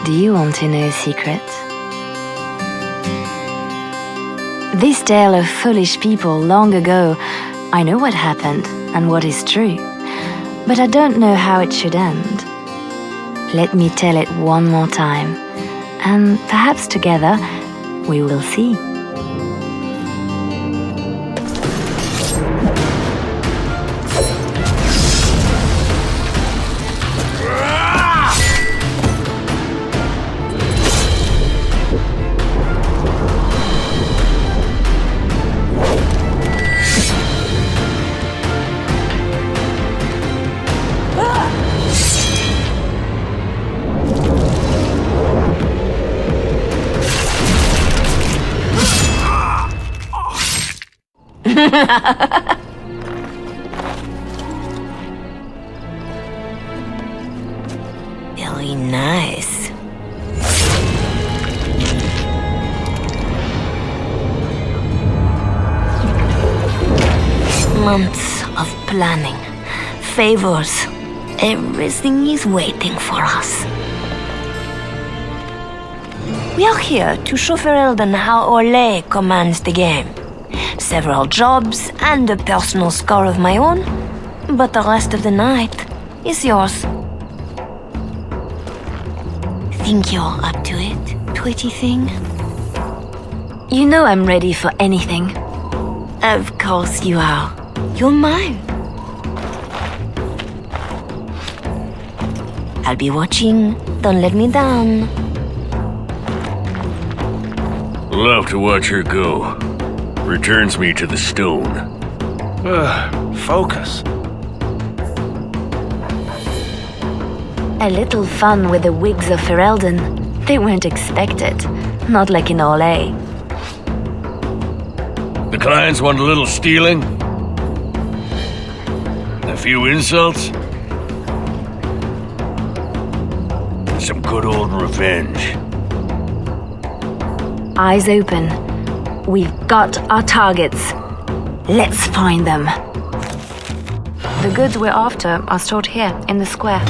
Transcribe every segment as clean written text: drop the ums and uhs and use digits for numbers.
Do you want to know a secret? This tale of foolish people long ago, I know what happened and what is true, but I don't know how it should end. Let me tell it one more time, and perhaps together we will see. Very nice. Months of planning, favors, everything is waiting for us. We are here to show Ferelden how Ole commands the game. Several jobs and a personal score of my own, but the rest of the night is yours. Think you're up to it, pretty thing? You know I'm ready for anything. Of course you are. You're mine. I'll be watching. Don't let me down. Love to watch her go. Returns me to the stone. Focus. A little fun with the wigs of Ferelden. They weren't expected, not like in Ole. The clients want a little stealing? A few insults? Some good old revenge. Eyes open. We've got our targets. Let's find them. The goods we're after are stored here in the square.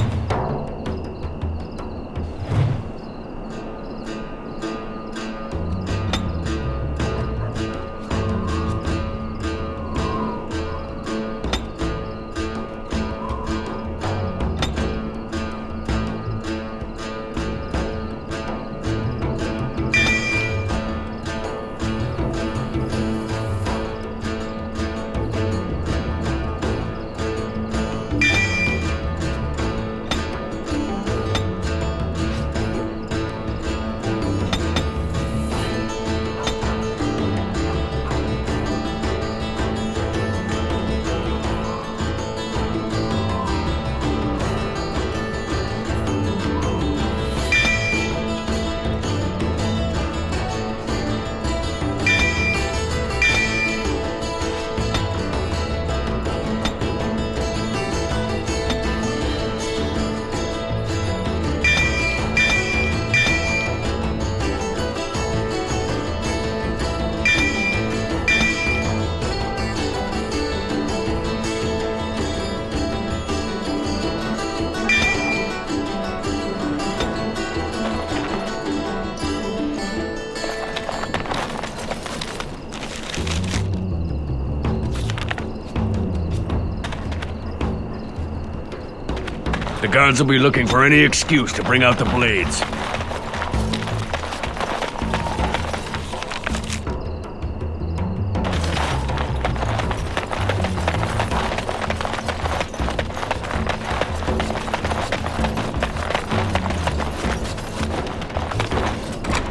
The guards will be looking for any excuse to bring out the blades.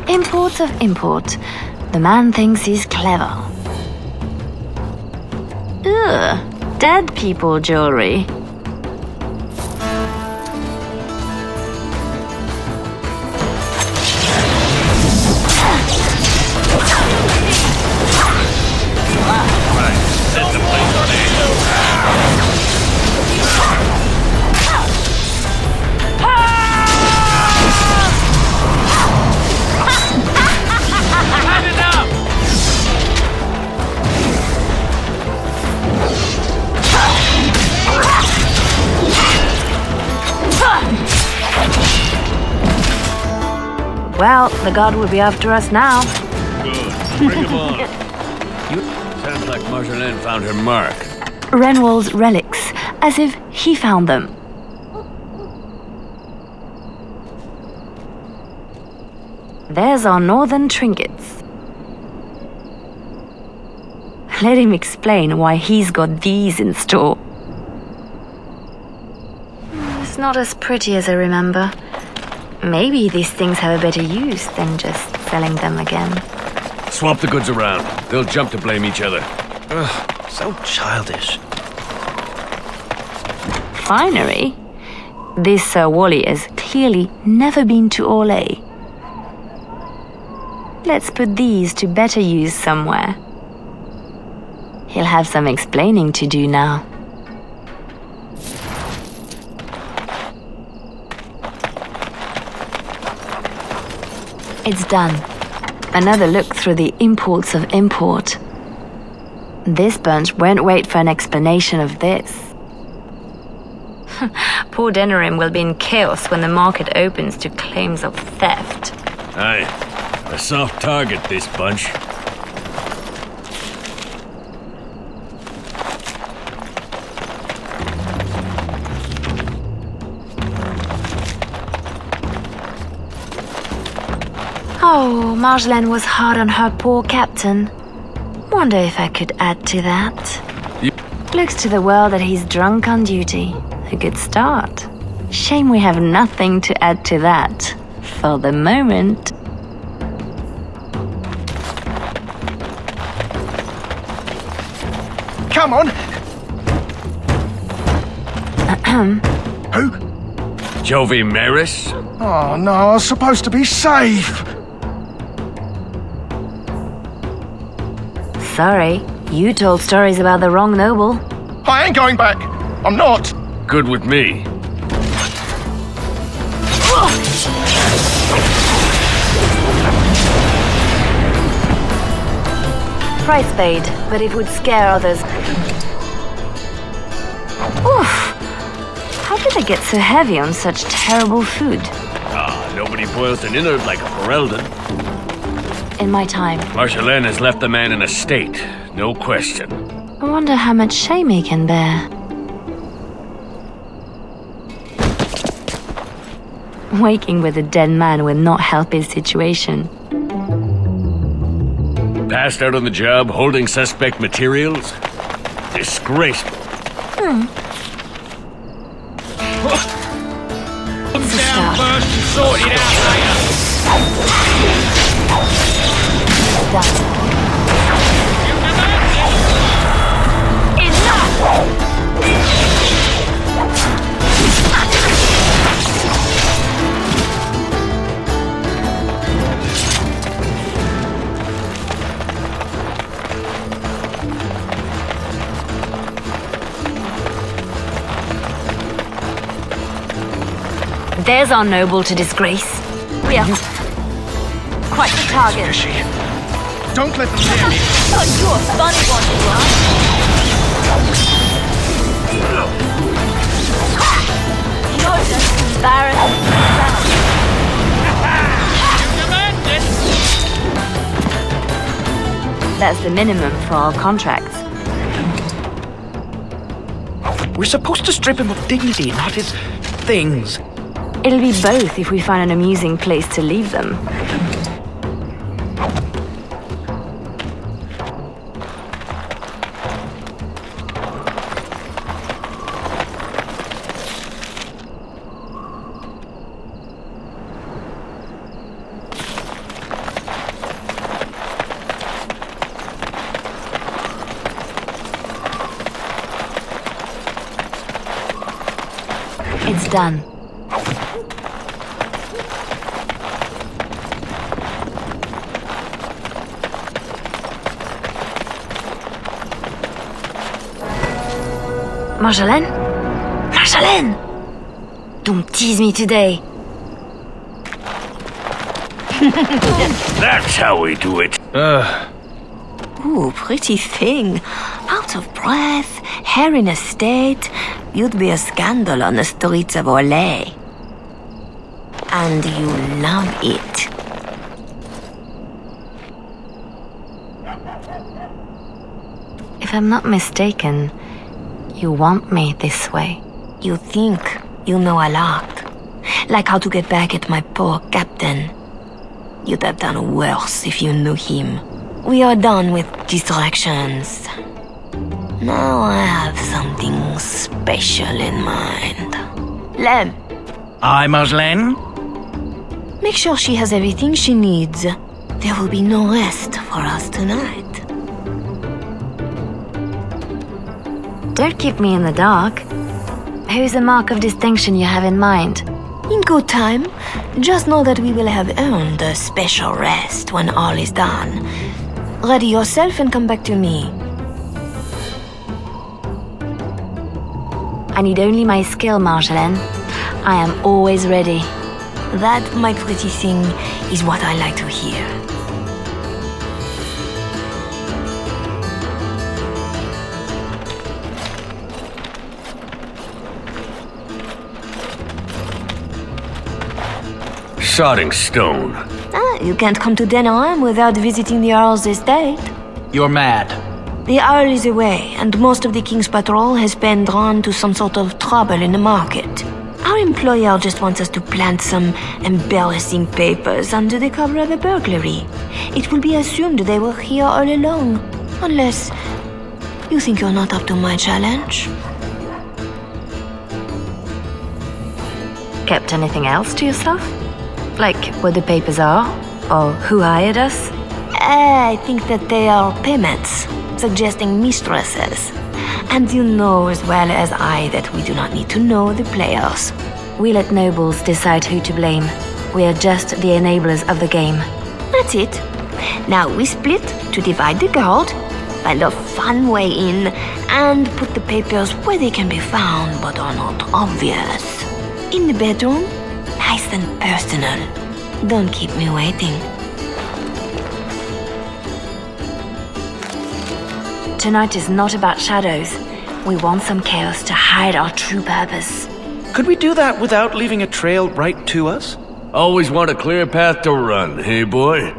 Import of import. The man thinks he's clever. Ugh, dead people jewelry. Enough! Well, the guard will be after us now. Good. Bring him on. Sounds like Marjolaine found her mark. Renwall's relics, as if he found them. There's our northern trinkets. Let him explain why he's got these in store. It's not as pretty as I remember. Maybe these things have a better use than just selling them again. Swap the goods around. They'll jump to blame each other. Ugh, so childish. Finery? This Sir Wally has clearly never been to Orlais. Let's put these to better use somewhere. He'll have some explaining to do now. It's done. Another look through the imports of import. This bunch won't wait for an explanation of this. Poor Denerim will be in chaos when the market opens to claims of theft. Aye. A soft target, this bunch. Oh, Marjolaine was hard on her poor captain. Wonder if I could add to that. Looks to the world that he's drunk on duty. A good start. Shame we have nothing to add to that. For the moment. Come on! Who? Jovi Maris? Oh no, I was supposed to be safe! Sorry, you told stories about the wrong noble. I ain't going back! I'm not! Good with me. Price paid, but it would scare others. Oof! How did they get so heavy on such terrible food? Nobody boils an innard like a Ferelden. In my time. Marjolaine has left the man in a state, no question. I wonder how much shame he can bear. Waking with a dead man will not help his situation. Passed out on the job, holding suspect materials? Disgraceful. It's a start. First and sort it out later. There's our noble to disgrace. We are quite the target. Don't let them near me! Oh, you're a funny one, you are. You're just embarrassing. That's the minimum for our contracts. We're supposed to strip him of dignity, not his things. It'll be both if we find an amusing place to leave them. It's done. Marjolaine? Marjolaine! Don't tease me today. That's how we do it. Ooh, pretty thing. Out of breath, hair in a state. You'd be a scandal on the streets of Orlais. And you love it. If I'm not mistaken, you want me this way. You think you know a lot. Like how to get back at my poor captain. You'd have done worse if you knew him. We are done with distractions. Now I have something special in mind. Lem, Aye, Marjolaine? make sure she has everything she needs. There will be no rest for us tonight. Don't keep me in the dark. Who's the mark of distinction you have in mind? In good time, just know that we will have earned a special rest when all is done. Ready yourself and come back to me. I need only my skill, Marjolaine. I am always ready. That, my pretty thing, is what I like to hear. Sodding stone. You can't come to Denham without visiting the Earl's estate. You're mad. The Earl is away, and most of the King's patrol has been drawn to some sort of trouble in the market. Our employer just wants us to plant some embarrassing papers under the cover of a burglary. It will be assumed they were here all along, unless you think you're not up to my challenge. Kept anything else to yourself? Like what the papers are? Or who hired us? I think that they are payments, suggesting mistresses. And you know as well as I that we do not need to know the players. We let nobles decide who to blame. We are just the enablers of the game. That's it. Now we split to divide the gold, find a fun way in, and put the papers where they can be found but are not obvious. In the bedroom, nice and personal. Don't keep me waiting. Tonight is not about shadows. We want some chaos to hide our true purpose. Could we do that without leaving a trail right to us? Always want a clear path to run, hey boy?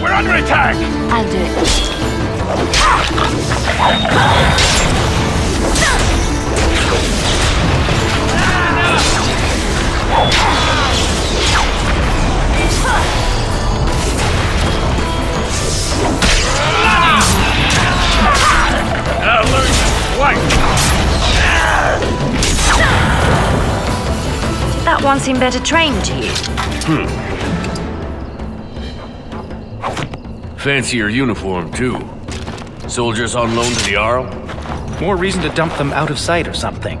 We're under attack! I'll do it. That one seemed better trained to you. Fancier uniform, too. Soldiers on loan to the Arl? More reason to dump them out of sight or something.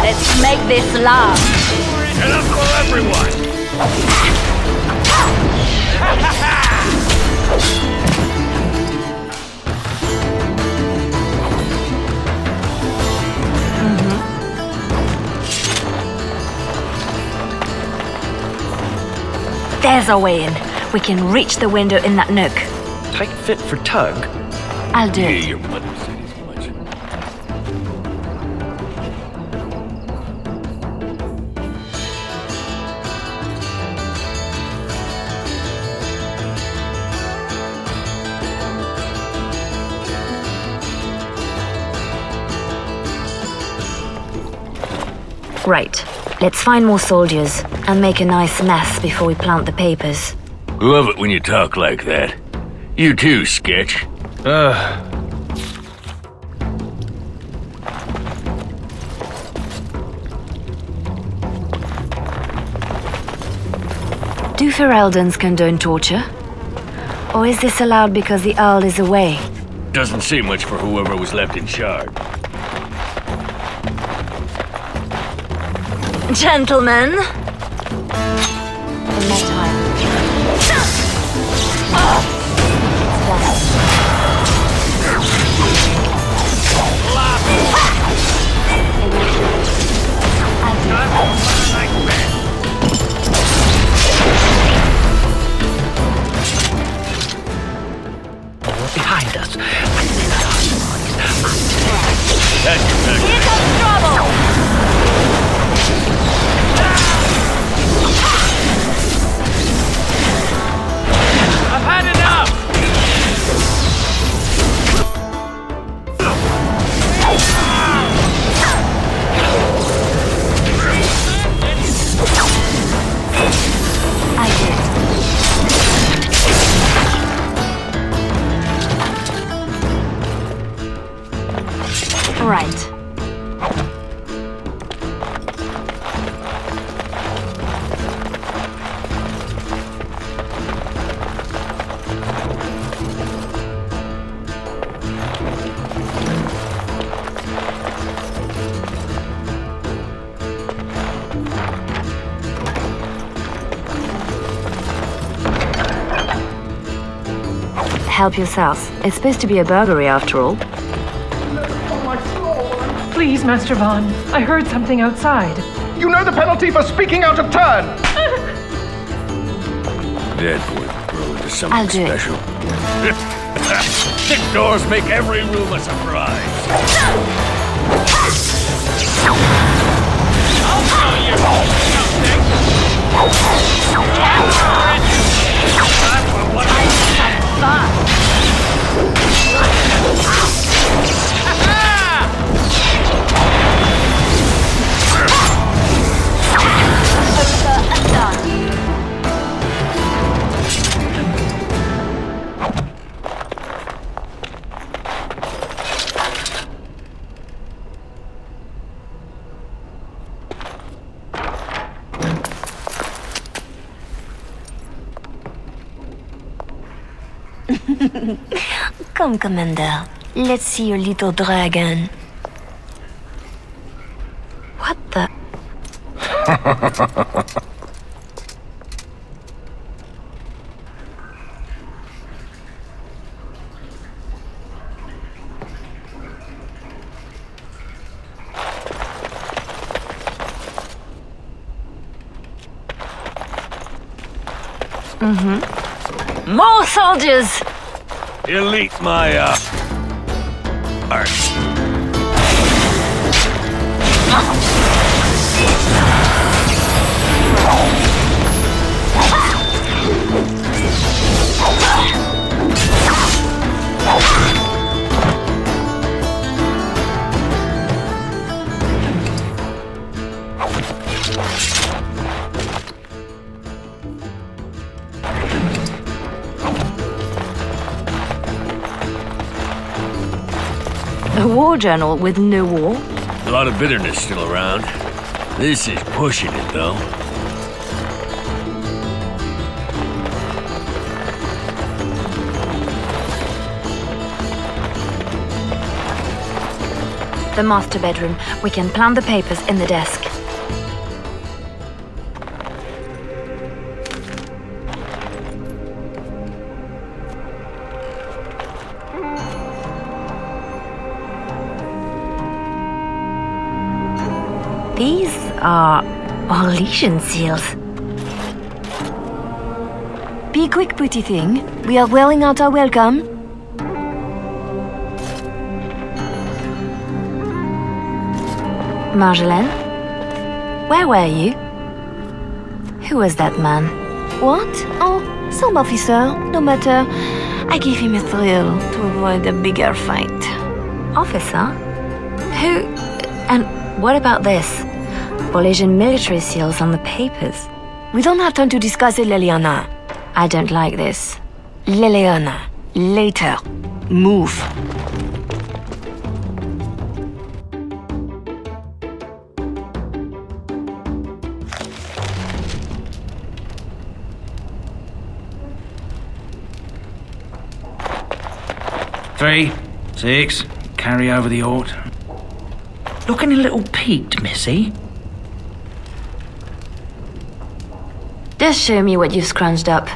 Let's make this last. Enough for everyone! There's our way in. We can reach the window in that nook. Tight fit for Tug. I'll do Yeah, it. your mother said as much. Right. Let's find more soldiers and make a nice mess before we plant the papers. Love it when you talk like that. You too, Sketch. Do Fereldans condone torture? Or is this allowed because the Earl is away? Doesn't say much for whoever was left in charge. Gentlemen! In no time. Behind us. Here comes trouble! I've had enough! I did. Right. Help yourselves. It's supposed to be a burglary after all. Please, Master Vaughn. I heard something outside. You know the penalty for speaking out of turn! That would grow into I'll something do it. special. Thick doors make every room a surprise. I'll show you. Time for what I Come, Commander. Let's see your little dragon. What the? More soldiers! Elite my, art. A war journal with no war? A lot of bitterness still around. This is pushing it, though. The master bedroom. We can plant the papers in the desk. These are Orlesian seals. Be quick, pretty thing. We are wearing out our welcome. Marjolaine? Where were you? Who was that man? What? Oh, some officer. No matter. I gave him a thrill to avoid a bigger fight. Officer? Who? And what about this? Orlesian military seals on the papers. We don't have time to discuss it, Leliana. I don't like this. Leliana, later. Move. Three, 6, carry over the ort. Looking a little peaked, missy. Just show me what you've scrunched up.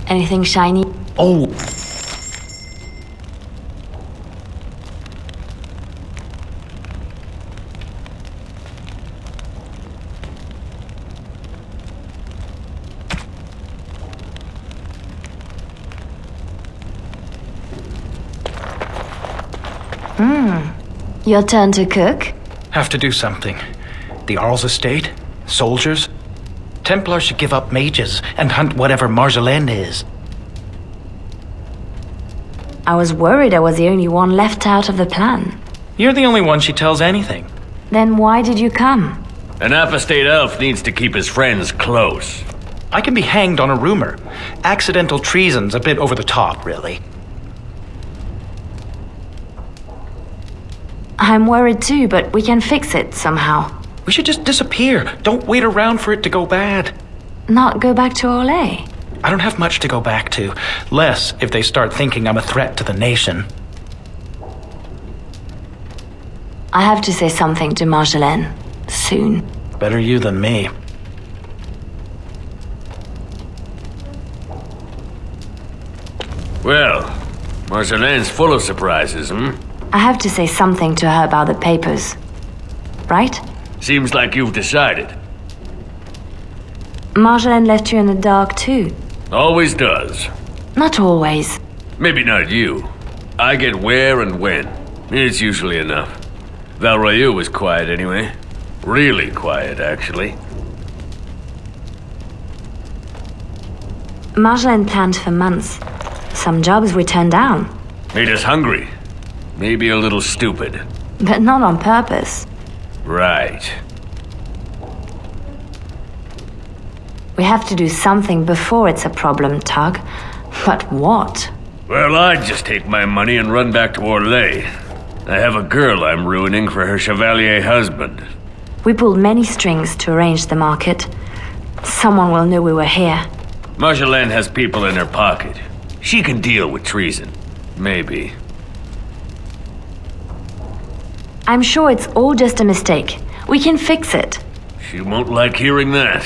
Anything shiny? Oh! Your turn to cook? Have to do something. The Earl's estate? Soldiers? Templars should give up mages and hunt whatever Marjolaine is. I was worried I was the only one left out of the plan. You're the only one she tells anything. Then why did you come? An apostate elf needs to keep his friends close. I can be hanged on a rumor. Accidental treason's a bit over the top, really. I'm worried too, but we can fix it somehow. We should just disappear. Don't wait around for it to go bad. Not go back to Orlais? I don't have much to go back to. Less if they start thinking I'm a threat to the nation. I have to say something to Marjolaine. Soon. Better you than me. Well, Marjolaine's full of surprises, I have to say something to her about the papers. Right? Seems like you've decided. Marjolaine left you in the dark too. Always does. Not always. Maybe not you. I get where and when. It's usually enough. Valroyu was quiet anyway. Really quiet, actually. Marjolaine planned for months. Some jobs we turned down. Made us hungry. Maybe a little stupid. But not on purpose. Right. We have to do something before it's a problem, Tug. But what? Well, I'd just take my money and run back to Orlais. I have a girl I'm ruining for her chevalier husband. We pulled many strings to arrange the market. Someone will know we were here. Marjolaine has people in her pocket. She can deal with treason. Maybe. I'm sure it's all just a mistake. We can fix it. She won't like hearing that.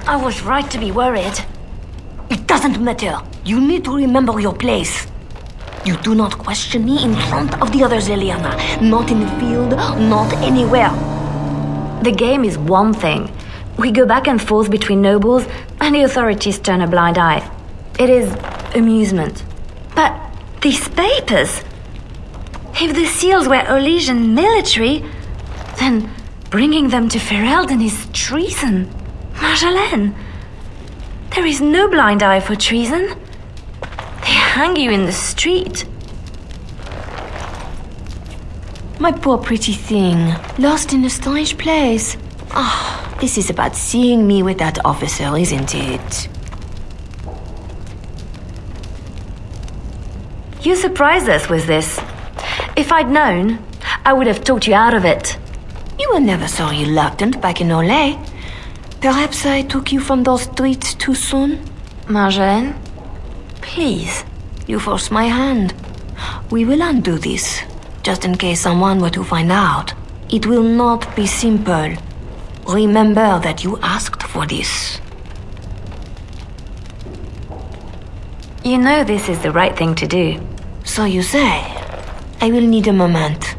I was right to be worried. It doesn't matter. You need to remember your place. You do not question me in front of the others, Leliana. Not in the field, not anywhere. The game is one thing. We go back and forth between nobles, and the authorities turn a blind eye. It is amusement. But these papers... If the seals were Orlesian military, then bringing them to Ferelden is treason. Marjolaine, there is no blind eye for treason. They hang you in the street. My poor pretty thing, lost in a strange place. Ah, this is about seeing me with that officer, isn't it? You surprised us with this. If I'd known, I would have talked you out of it. You were never so reluctant back in Orlais. Perhaps I took you from those streets too soon? Marjolaine? Please, you forced my hand. We will undo this, just in case someone were to find out. It will not be simple. Remember that you asked for this. You know this is the right thing to do. So you say. I will need a moment.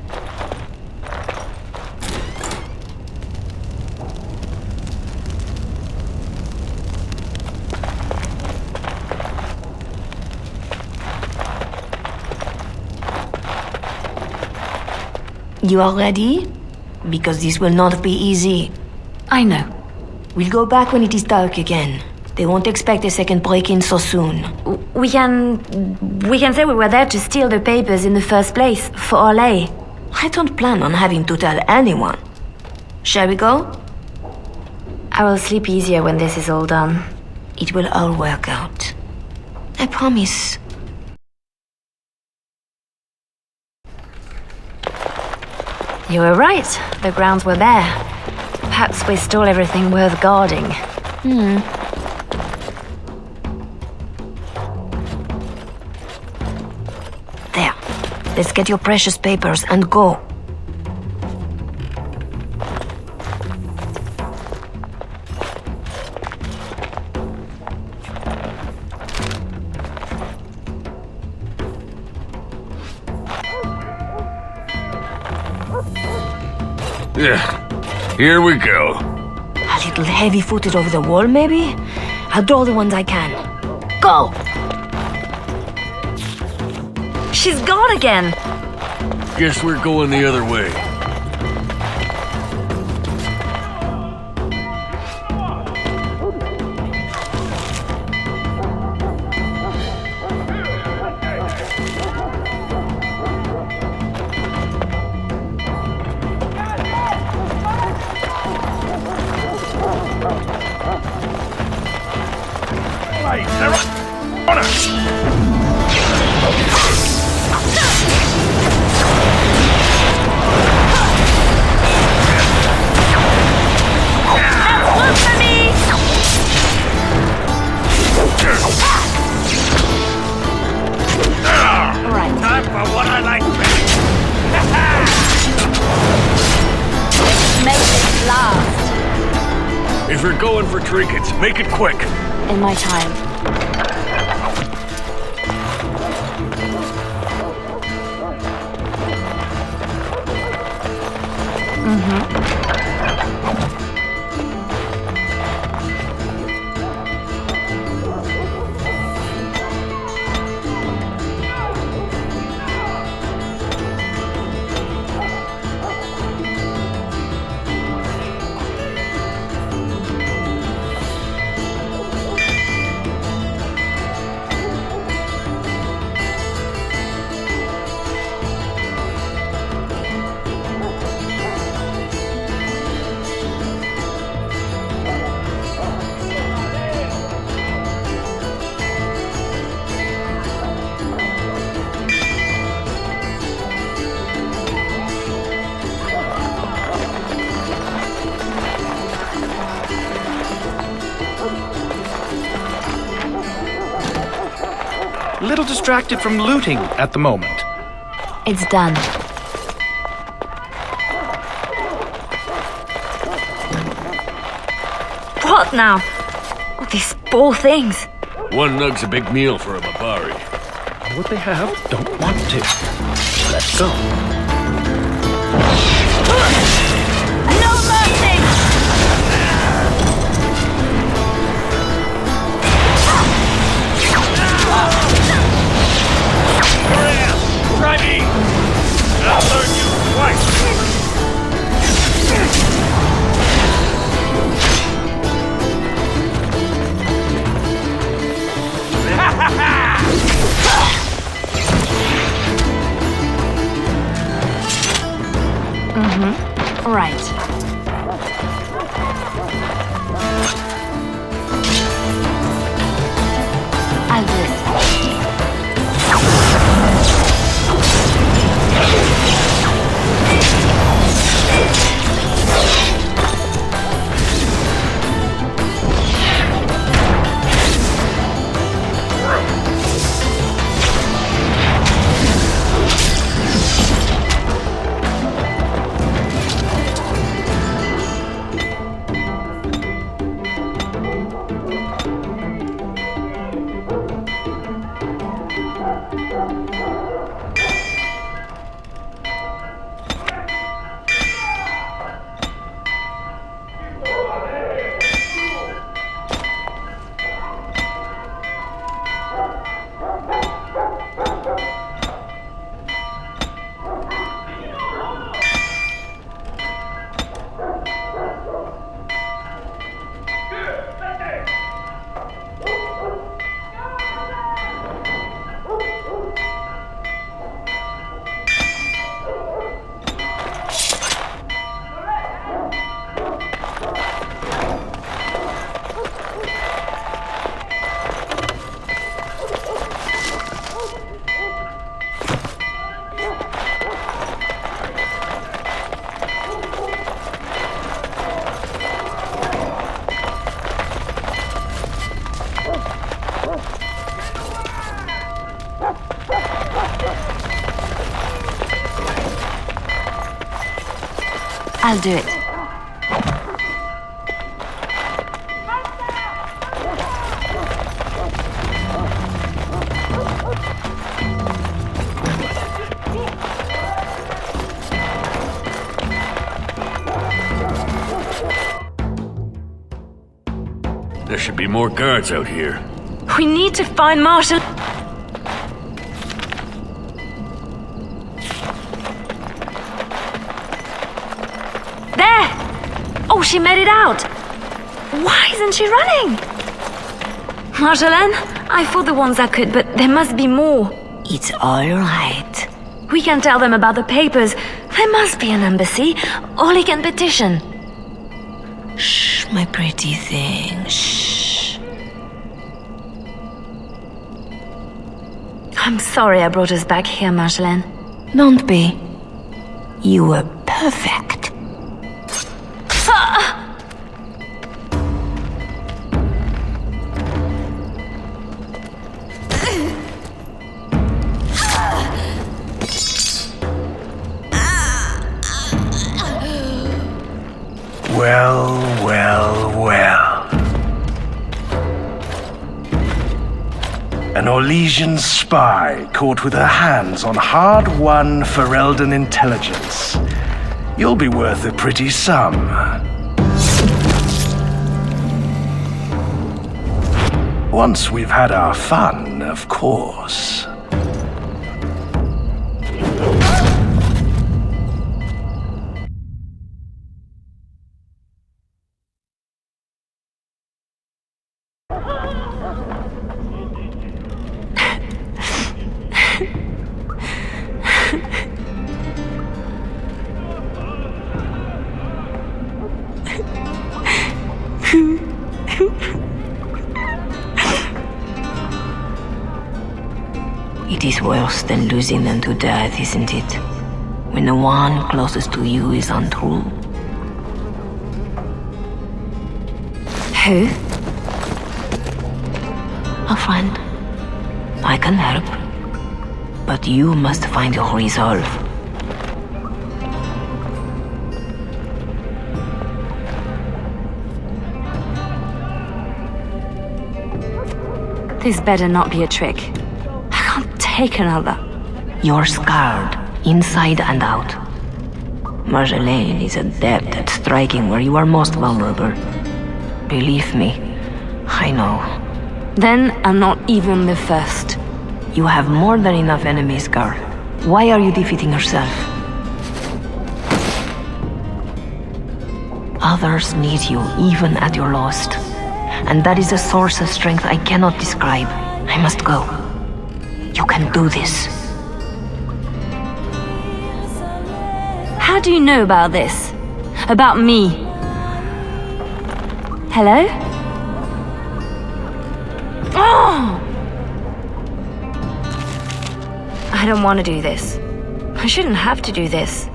You are ready? Because this will not be easy. I know. We'll go back when it is dark again. They won't expect a second break-in so soon. We can say we were there to steal the papers in the first place, for Orlais. I don't plan on having to tell anyone. Shall we go? I will sleep easier when this is all done. It will all work out. I promise. You were right. The grounds were bare. Perhaps we stole everything worth guarding. There. Let's get your precious papers and go. Yeah, here we go. A little heavy-footed over the wall, maybe? I'll draw the ones I can. Go! She's gone again. Guess we're going the other way. If you're going for trinkets, make it quick. In my time. Little distracted from looting at the moment. It's done. What now? Oh, these poor things. One nug's a big meal for a Barbari. What they have, don't want to. Let's go. No mercy! Try me! I'll learn you twice! Right. I'll do it. I'll do it. should be more guards out here. We need to find Marshal. There! Oh, she made it out! Why isn't she running? Marjolaine, I fought the ones that could, but there must be more. It's all right. We can tell them about the papers. There must be an embassy. Or he can petition. Shh, my pretty thing, shh. I'm sorry I brought us back here, Marjolaine. Don't be. You were perfect. Well, well, well. An Orlesian spy caught with her hands on hard-won Ferelden intelligence. You'll be worth a pretty sum. Once we've had our fun, of course. It is worse than losing them to death, isn't it? When the one closest to you is untrue. Who? A friend. I can help. But you must find your resolve. This better not be a trick. I can't take another. You're scarred, inside and out. Marjolaine is adept at striking where you are most vulnerable. Believe me, I know. Then I'm not even the first. You have more than enough enemies, girl. Why are you defeating yourself? Others need you even at your lowest. And that is a source of strength I cannot describe. I must go. You can do this. How do you know about this? About me? Hello? Oh! I don't want to do this. I shouldn't have to do this.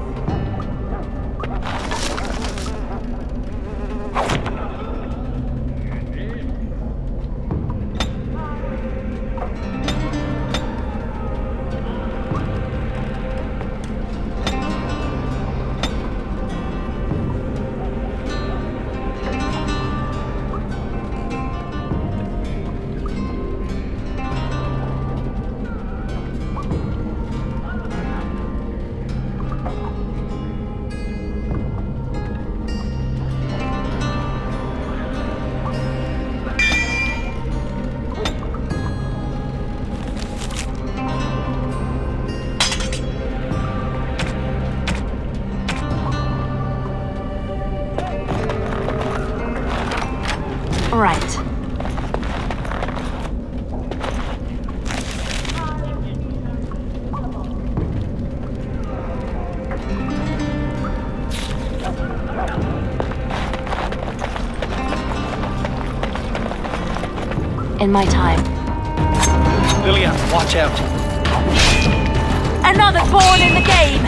Right. In my time. Leliana, watch out. Another pawn in the game!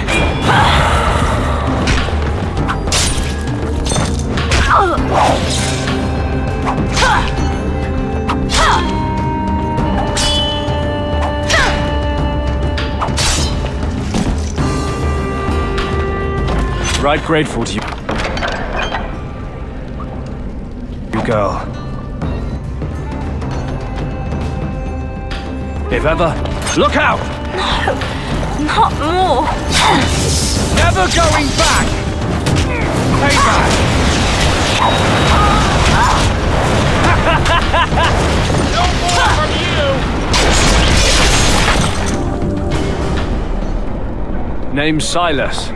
Right grateful to you. You girl. If ever, look out! Not more! Never going back! Payback! Name's Silas.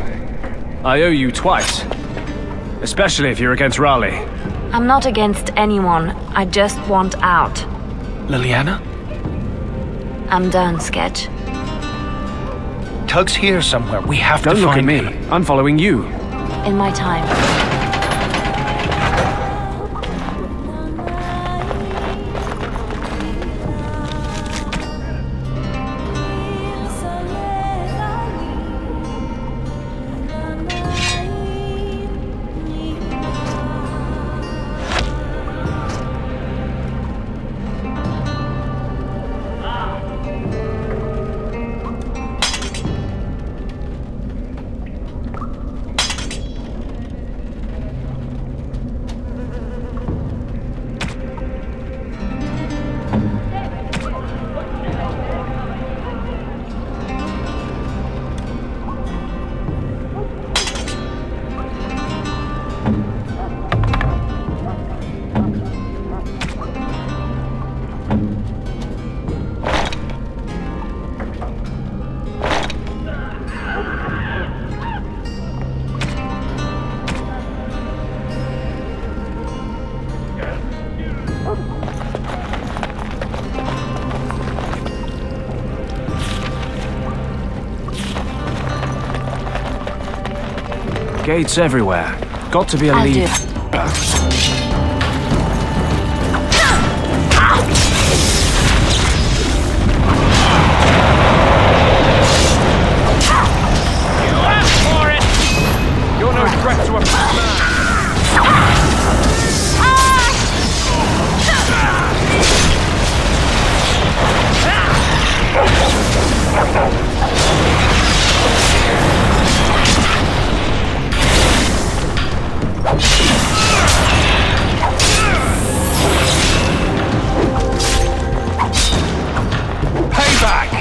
I owe you twice. Especially if you're against Raleigh. I'm not against anyone. I just want out. Leliana? I'm done, Sketch. Tug's here somewhere. We have Don't to look at find me. him. I'm following you. In my time. Gates everywhere. Got to be a I'll lead. do. You're no threat to a man. Payback!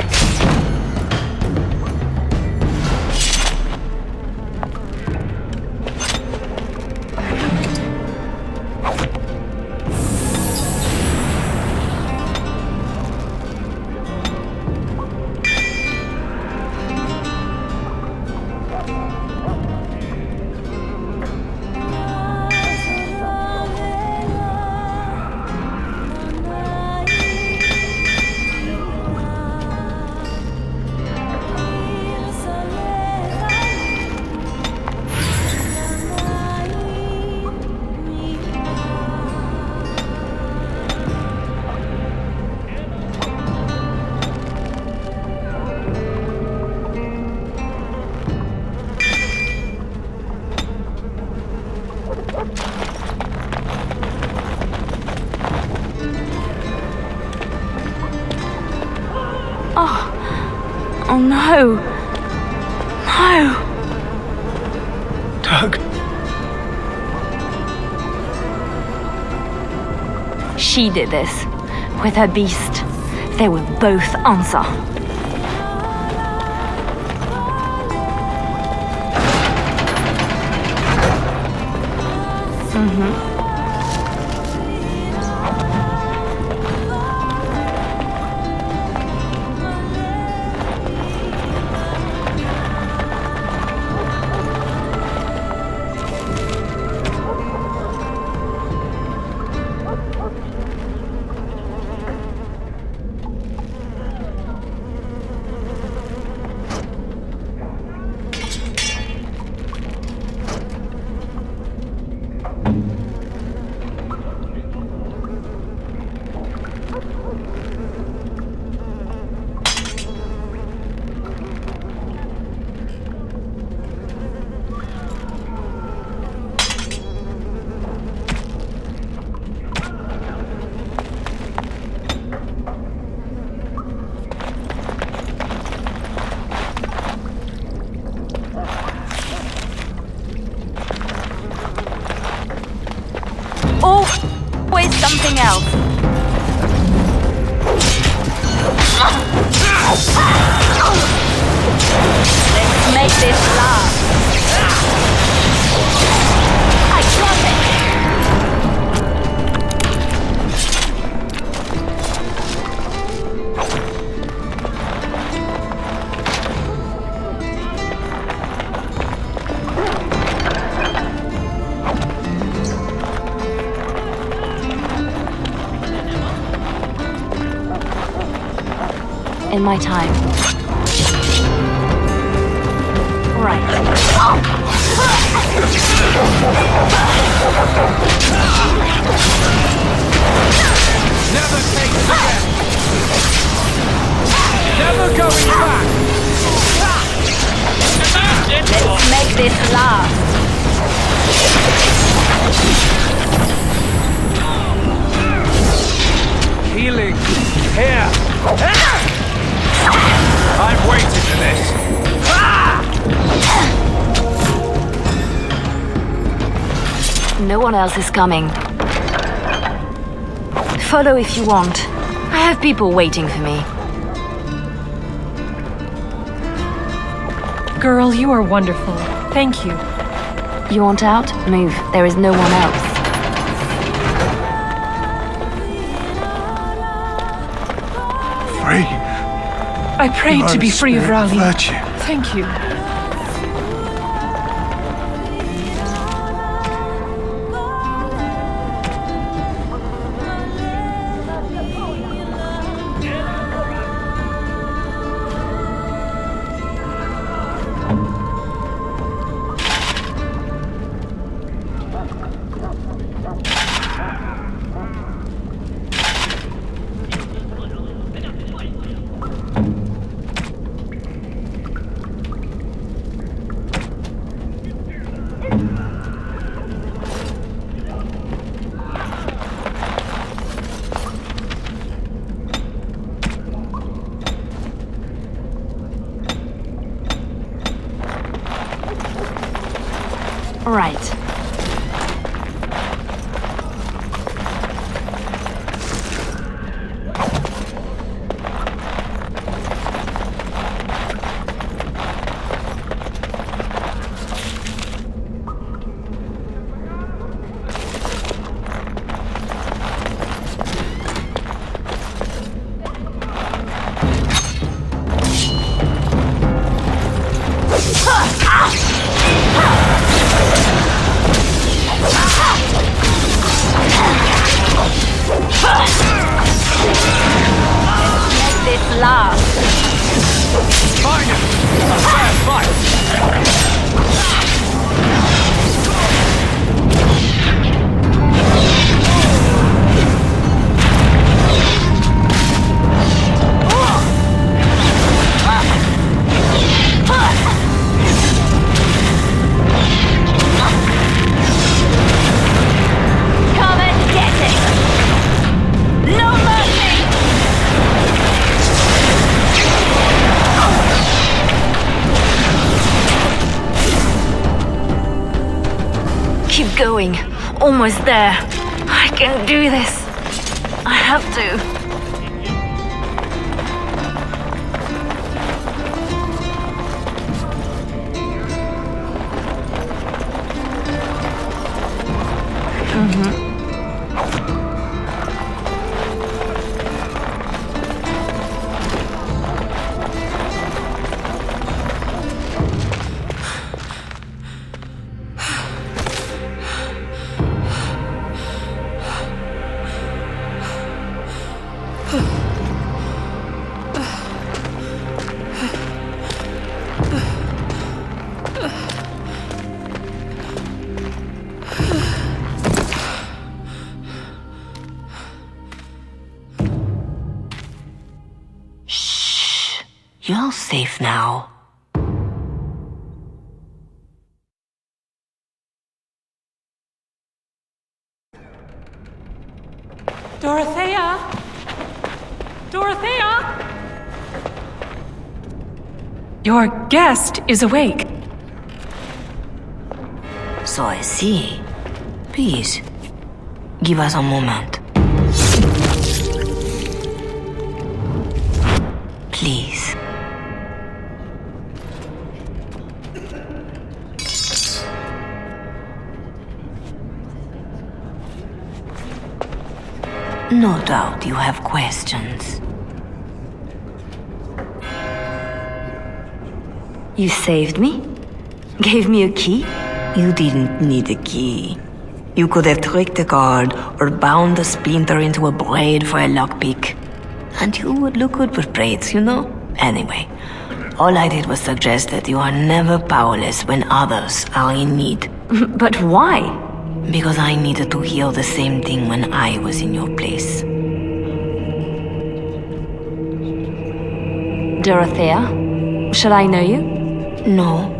Oh no. No. Tug? She did this. With her beast. They will both answer. Always something else. Let's make this last. I got it. in my time. Right. Never take a step. Never going back. Let's make this last. Healing. Here. I've waited for this. No one else is coming. Follow if you want. I have people waiting for me. Girl, you are wonderful. Thank you. You want out? Move. There is no one else. Free. I prayed to be free of Raleigh. Virtue. Thank you. Right. This last. Find him. A fair fight. Come and get it. No mercy. Keep going. Almost there. I can do this. I have to. You're safe now. Dorothea! Dorothea! Your guest is awake. So I see. Please, give us a moment. Please. No doubt you have questions. You saved me? Gave me a key? You didn't need a key. You could have tricked the guard or bound a splinter into a braid for a lockpick. And you would look good with braids, you know? Anyway, all I did was suggest that you are never powerless when others are in need. But why? Because I needed to hear the same thing when I was in your place. Dorothea, shall I know you? No.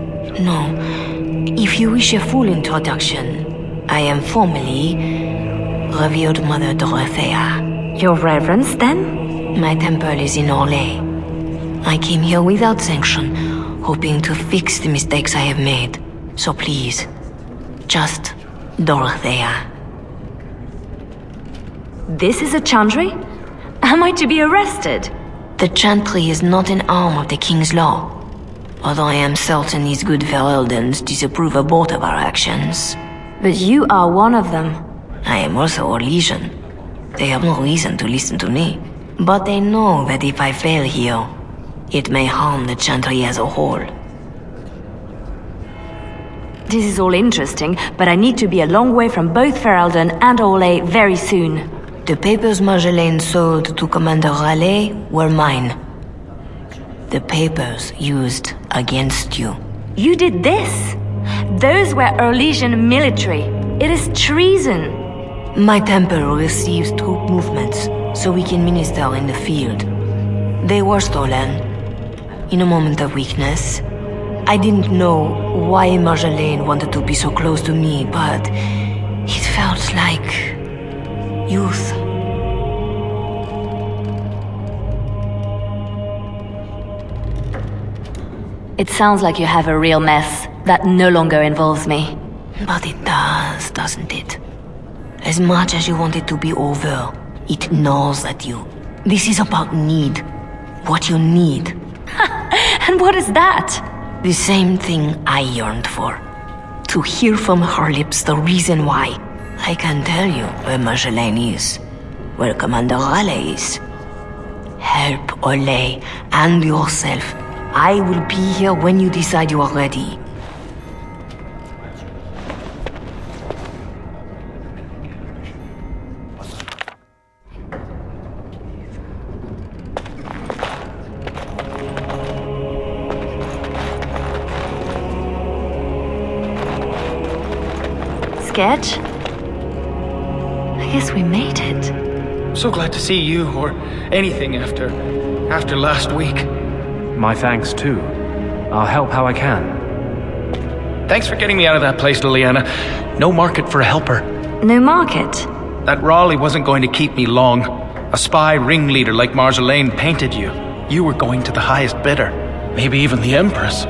If you wish a full introduction, I am formally Revered Mother Dorothea. Your Reverence, then? My temple is in Orlais. I came here without sanction, hoping to fix the mistakes I have made. So please, just Dorothea. This is a chantry? Am I to be arrested? The chantry is not an arm of the king's law, although I am certain these good Fereldans disapprove of both of our actions. But you are one of them. I am also Orlesian. They have no reason to listen to me, but they know that if I fail here, it may harm the chantry as a whole. This is all interesting, but I need to be a long way from both Ferelden and Orlais very soon. The papers Marjolaine sold to Commander Raleigh were mine. The papers used against you. You did this? Those were Orlesian military. It is treason. My temple receives troop movements, so we can minister in the field. They were stolen. In a moment of weakness. I didn't know why Marjolaine wanted to be so close to me, but it felt like youth. It sounds like you have a real mess that no longer involves me. But it does, doesn't it? As much as you want it to be over, it gnaws at you. This is about need. What you need. And what is that? The same thing I yearned for. To hear from her lips the reason why. I can tell you where Marjolaine is, where Commander Raleigh is. Help Orlais and yourself. I will be here when you decide you are ready. Sketch? I guess we made it. So glad to see you, or anything after last week. My thanks, too. I'll help how I can. Thanks for getting me out of that place, Leliana. No market for a helper. No market? That Raleigh wasn't going to keep me long. A spy ringleader like Marjolaine painted you. You were going to the highest bidder. Maybe even the Empress.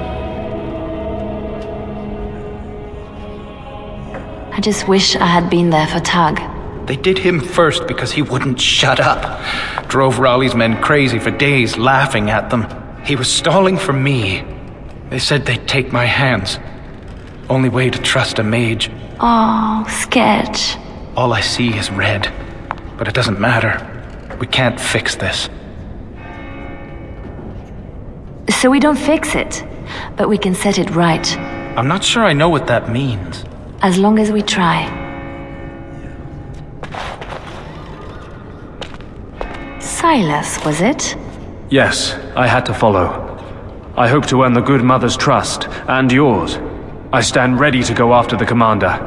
I just wish I had been there for Tug. They did him first because he wouldn't shut up. Drove Raleigh's men crazy for days, laughing at them. He was stalling for me. They said they'd take my hands. Only way to trust a mage. Oh, Sketch. All I see is red. But it doesn't matter. We can't fix this. So we don't fix it, but we can set it right. I'm not sure I know what that means. As long as we try. Silas, was it? Yes, I had to follow. I hope to earn the good mother's trust, and yours. I stand ready to go after the commander.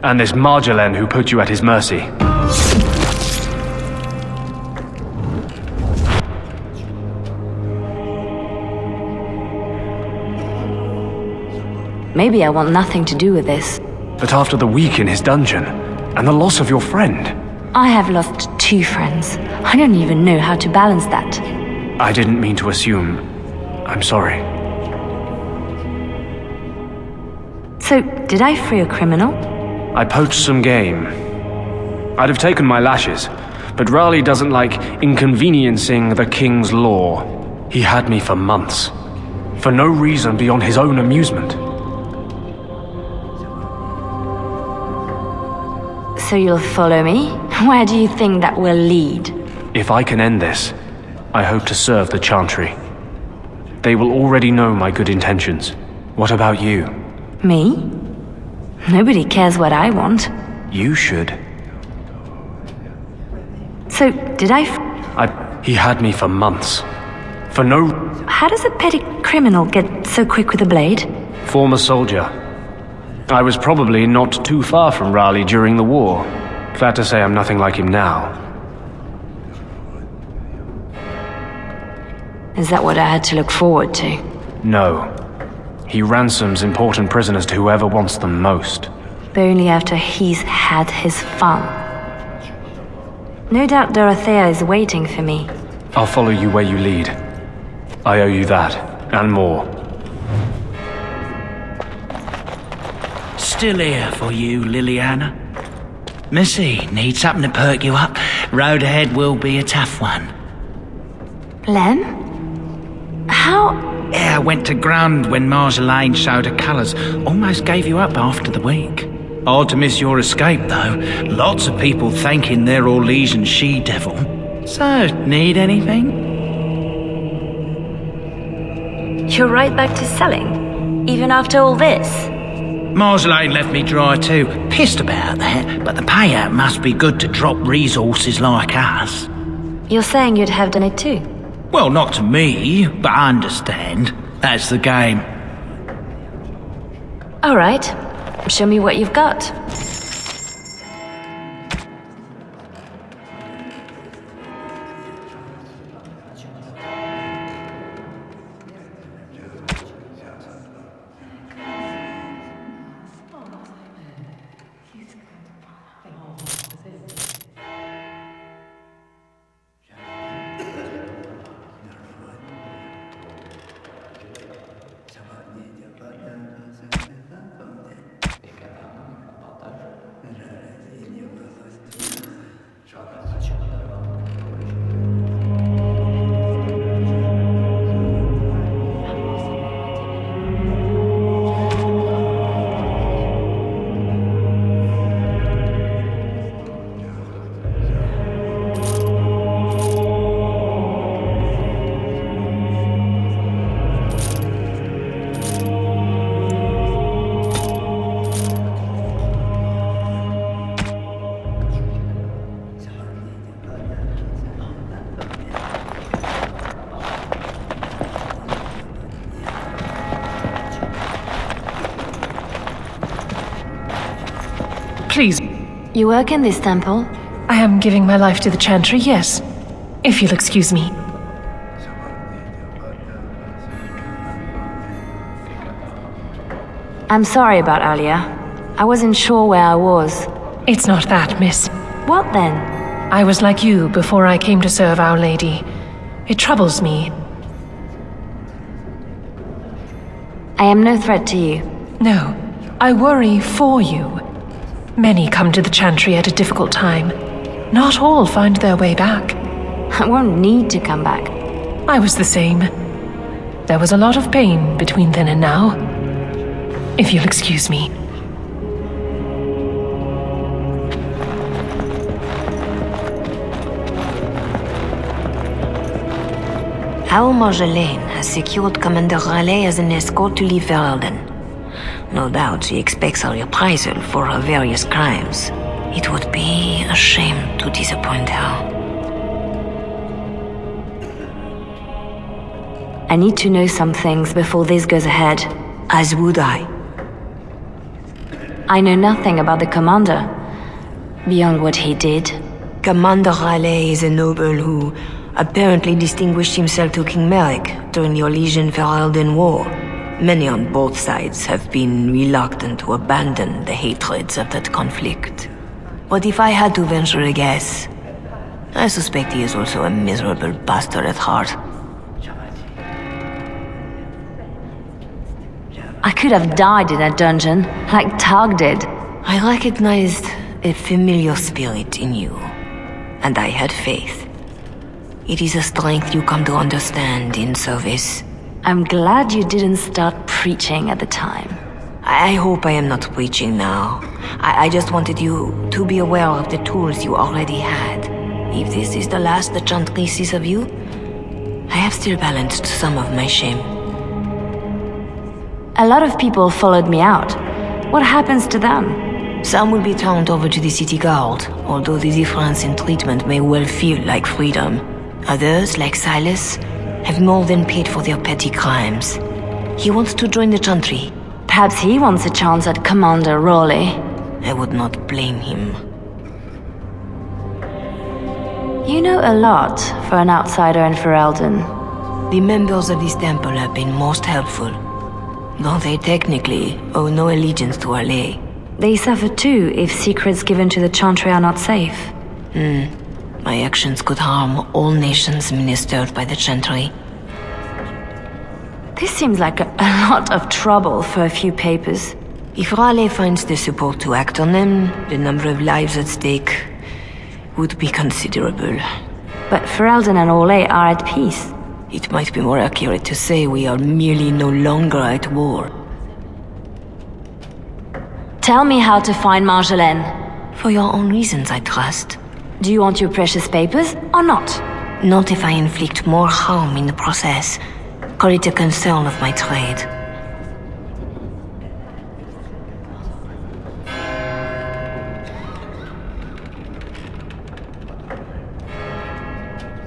And this Marjolaine who put you at his mercy. Maybe I want nothing to do with this. But after the week in his dungeon, and the loss of your friend... I have lost 2 friends. I don't even know how to balance that. I didn't mean to assume. I'm sorry. So, did I free a criminal? I poached some game. I'd have taken my lashes, but Raleigh doesn't like inconveniencing the king's law. He had me for months. For no reason beyond his own amusement. So you'll follow me? Where do you think that will lead? If I can end this, I hope to serve the Chantry. They will already know my good intentions. What about you? Me? Nobody cares what I want. You should. So, did I He had me for months. For no... How does a petty criminal get so quick with a blade? Former soldier. I was probably not too far from Raleigh during the war. Glad to say I'm nothing like him now. Is that what I had to look forward to? No. He ransoms important prisoners to whoever wants them most. But only after he's had his fun. No doubt Dorothea is waiting for me. I'll follow you where you lead. I owe you that, and more. Still here for you, Leliana. Missy, need something to perk you up? Road ahead will be a tough one. Lem? How? Yeah, I went to ground when Marjolaine showed her colours. Almost gave you up after the week. Hard to miss your escape, though. Lots of people thanking their Orlesian she-devil. So, need anything? You're right back to selling? Even after all this? Marjolaine left me dry too. Pissed about that, but the payout must be good to drop resources like us. You're saying you'd have done it too? Well, not to me, but I understand. That's the game. All right. Show me what you've got. Please. You work in this temple? I am giving my life to the Chantry, yes. If you'll excuse me. I'm sorry about earlier. I wasn't sure where I was. It's not that, miss. What then? I was like you before I came to serve Our Lady. It troubles me. I am no threat to you. No, I worry for you. Many come to the Chantry at a difficult time. Not all find their way back. I won't need to come back. I was the same. There was a lot of pain between then and now. If you'll excuse me. Our Marjolaine has secured Commander Raleigh as an escort to leave Ferelden. No doubt she expects a reprisal for her various crimes. It would be a shame to disappoint her. I need to know some things before this goes ahead. As would I. I know nothing about the commander, beyond what he did. Commander Raleigh is a noble who apparently distinguished himself to King Merrick during the Orlesian-Ferelden War. Many on both sides have been reluctant to abandon the hatreds of that conflict. But if I had to venture a guess, I suspect he is also a miserable bastard at heart. I could have died in a dungeon, like Tug did. I recognized a familiar spirit in you, and I had faith. It is a strength you come to understand in service. I'm glad you didn't start preaching at the time. I hope I am not preaching now. I just wanted you to be aware of the tools you already had. If this is the last the Chantry sees of you, I have still balanced some of my shame. A lot of people followed me out. What happens to them? Some will be turned over to the city guard, although the difference in treatment may well feel like freedom. Others, like Silas, have more than paid for their petty crimes. He wants to join the Chantry. Perhaps he wants a chance at Commander Raleigh. I would not blame him. You know a lot for an outsider in Ferelden. The members of this temple have been most helpful, though they technically owe no allegiance to Raleigh. They suffer too if secrets given to the Chantry are not safe. My actions could harm all nations ministered by the Chantry. This seems like a lot of trouble for a few papers. If Raleigh finds the support to act on them, the number of lives at stake would be considerable. But Ferelden and Orlais are at peace. It might be more accurate to say we are merely no longer at war. Tell me how to find Marjolaine. For your own reasons, I trust. Do you want your precious papers or not? Not if I inflict more harm in the process. Call it a concern of my trade.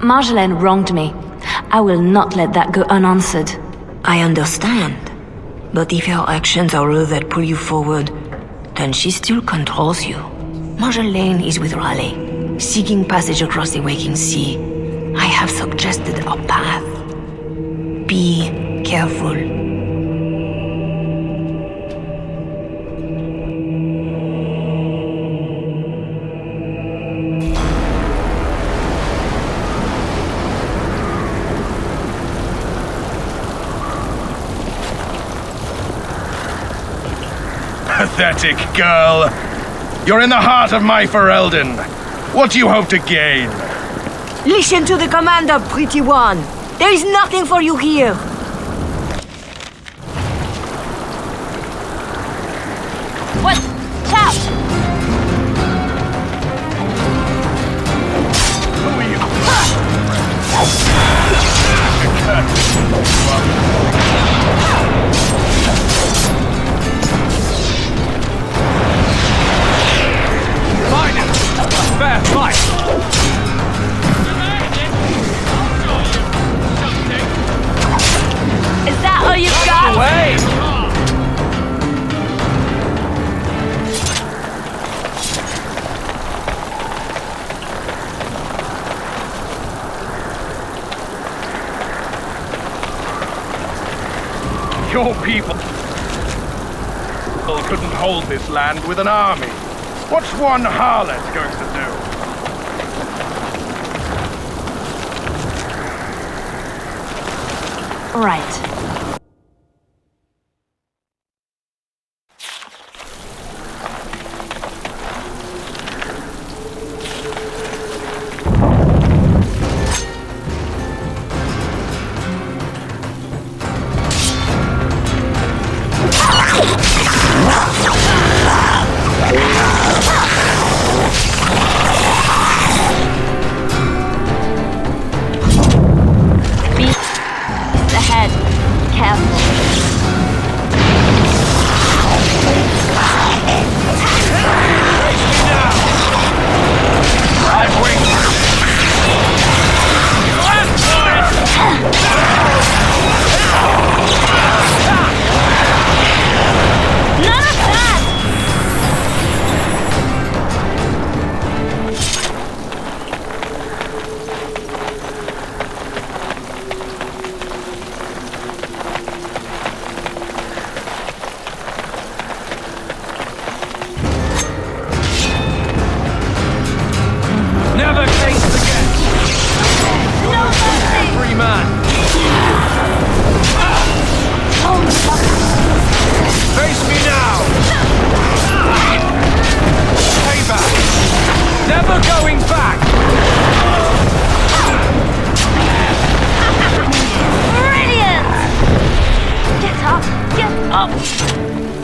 Marjolaine wronged me. I will not let that go unanswered. I understand. But if her actions are all that pull you forward, then she still controls you. Marjolaine is with Raleigh, seeking passage across the waking sea. I have suggested a path. Be careful. Pathetic girl. You're in the heart of my Ferelden. What do you hope to gain? Listen to the commander, pretty one. There is nothing for you here. What? Shout! Who are you? Find it! A fair fight! Is that all you've got? Away! Your people couldn't hold this land with an army. What's one harlot going to do? Right.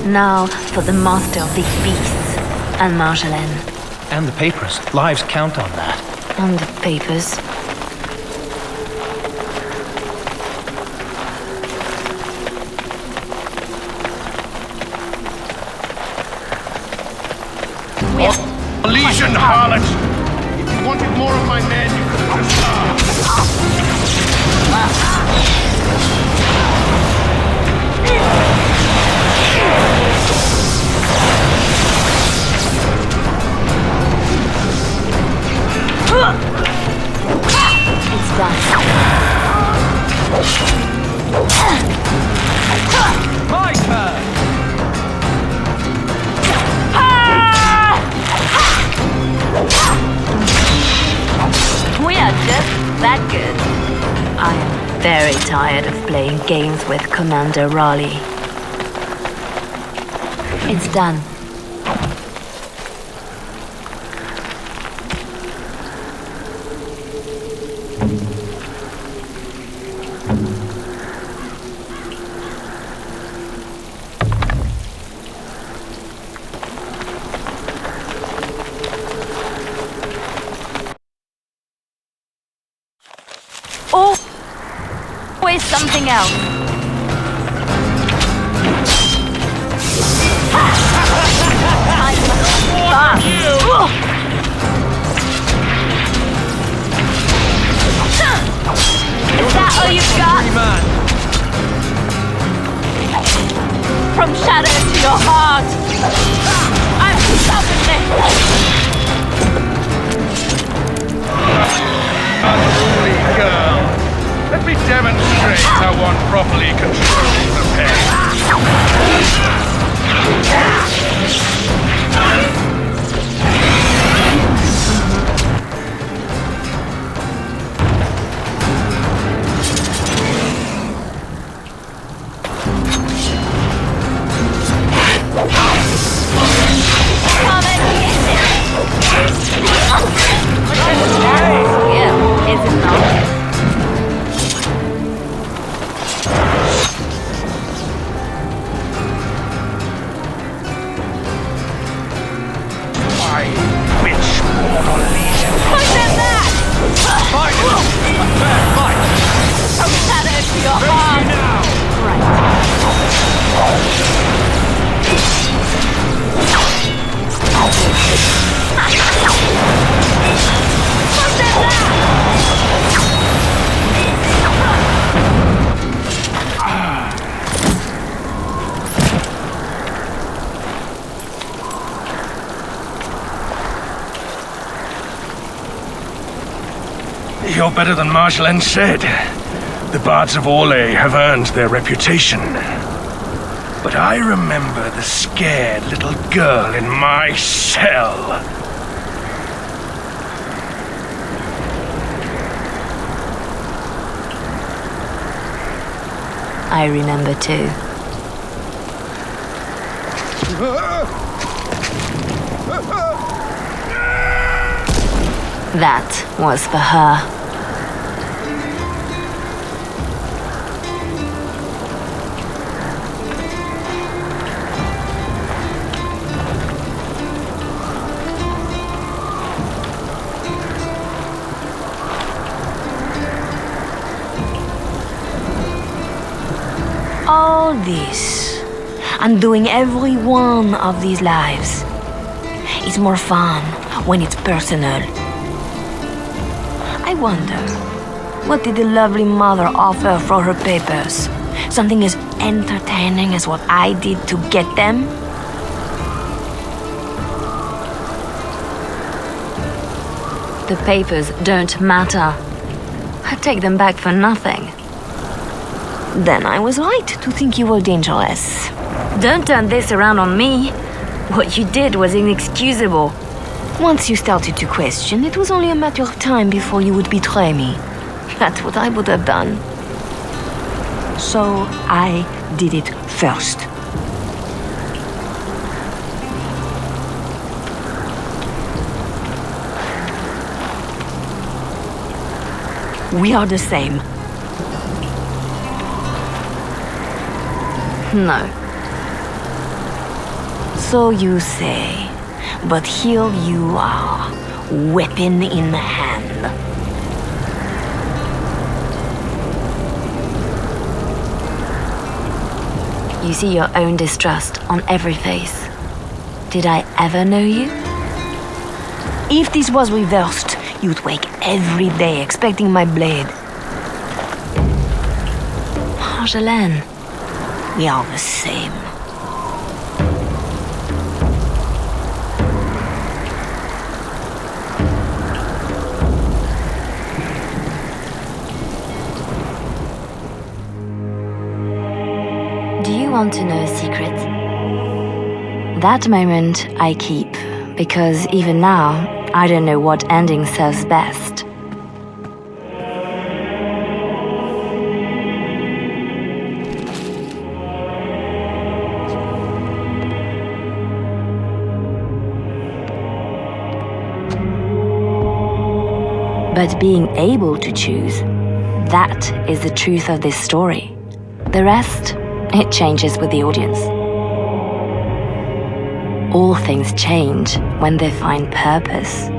Now for the master of these beasts, and Marjolaine. And the papers. Lives count on that. And the papers. Legion harlot! If you wanted more of my men, you could have starved. It's done. My turn! We are just that good. I am very tired of playing games with Commander Raleigh. It's done. Always something else. Is that all you've got? From shadow to your heart, I'm stubbornness. Unruly girl. Let me demonstrate how one properly controls the pen. Come and get it. Yeah, is it not? You're better than Marjolaine said. The Bards of Orlais have earned their reputation. But I remember the scared little girl in my cell. I remember too. That was for her. All this, and doing every one of these lives, is more fun when it's personal. I wonder, what did the lovely mother offer for her papers? Something as entertaining as what I did to get them? The papers don't matter. I take them back for nothing. Then I was right to think you were dangerous. Don't turn this around on me. What you did was inexcusable. Once you started to question, it was only a matter of time before you would betray me. That's what I would have done. So I did it first. We are the same. No. So you say, but here you are, weapon in hand. You see your own distrust on every face. Did I ever know you? If this was reversed, You'd wake every day expecting my blade. Marjolaine, we are the same. Do you want to know a secret? That moment I keep, because even now, I don't know what ending serves best. But being able to choose, that is the truth of this story. The rest, it changes with the audience. All things change when they find purpose.